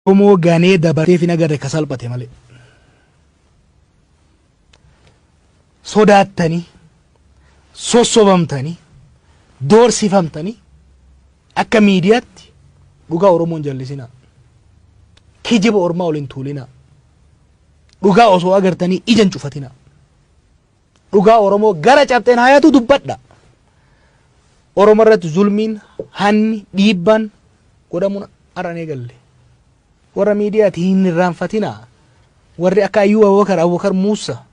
Oromoo ganee dabreef hin agarre ka salphatee malee. Sodaattanii, sossobamtanii, doorsifamtanii akka miidiyaatti dhugaa Oromoon jallisinaa. Kijiba Ormaa waliin tuulinaa. Dhugaa osoo agartanii ijaan cufatinaa. Dhugaa Oromoo gara cabxeen hayatu dubbadha. Oromoo irratti zulmiin, hanni, dhiibbaan godhamuun aranee galle. Warra miidiyaati hin irraanfatinaa. Warri akka Ayyuu Abubakar Muusaa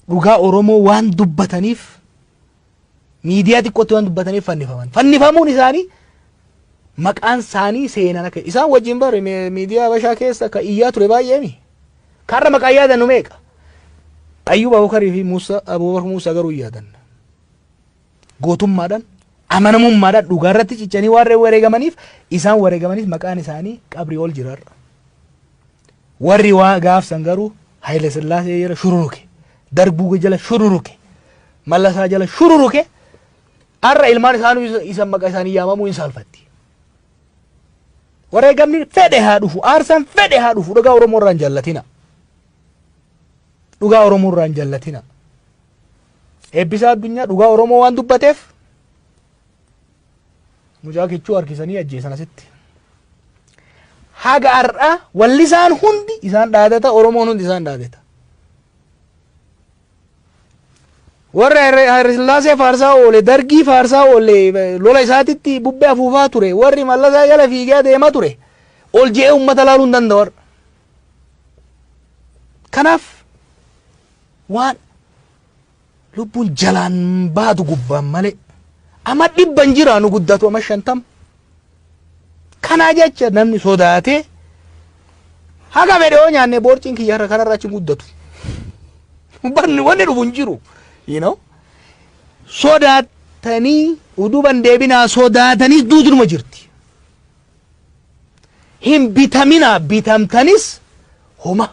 dhugaa Oromoo waan dubbataniif miidiyaa xiqqootti waan dubbataniif fannifaman. Fannifamuun isaanii maqaan isaanii seenan akka isaan wajjin bare miidiyaa Habashaa keessa ka iyyaa ture baay'eemi. Karra maqaa yaadannu meeqa? Ayyuu Abubakarii fi Abubakar Muusaa garuu yaadan. Gootummaadhaan amanamummaadhaan dhugaa irratti cichanii warreen wareegamaniif isaan wareegamaniif maqaan isaanii qabrii ol jirarra. Warri waa gaafsan garuu Haile Sillaasee jala shururuke. Darbuu jala shururuke. Mallasaa jala shururuke. Arra ilmaan isaanii isa maqaa isaanii yaamamuu hin salphatti. Wareegamni fedhe haa dhufu. Aarsaan fedhe haa dhufu. Dhugaa Oromoo irraan jallatina. Dhugaa Oromoo irraan jallatina. Eebbisaa addunyaa dhugaa Oromoo waan dubbateef mucaa kichuu harkisanii ajjeesan asitti. Haga har'a walli isaan hundi isaan dhaadata Oromoon hundi isaan dhaadata. Warra Haile Sillaasee faarsaa oole, Dargii faarsaa oole, lola isaatitti bubbee afuufaa ture, warri Mallasaa jala fiigee deemaa ture, ol je'ee uummata laaluu hin danda'u. Kanaaf waan lubbuun jalaan baatu gubbaan malee ama dhibban jiraanu guddatu ama 50. Kanaa jecha namni sodaatee haga fedhoo nyaanne boorciin kiyyaarra kanarra achi guddatu. Barni wanni dhufu hin jiru. You know, sodaatanii uduban deebinaa sodaatanii duuduma jirti. Hin bitaminaa bitamtanis homa.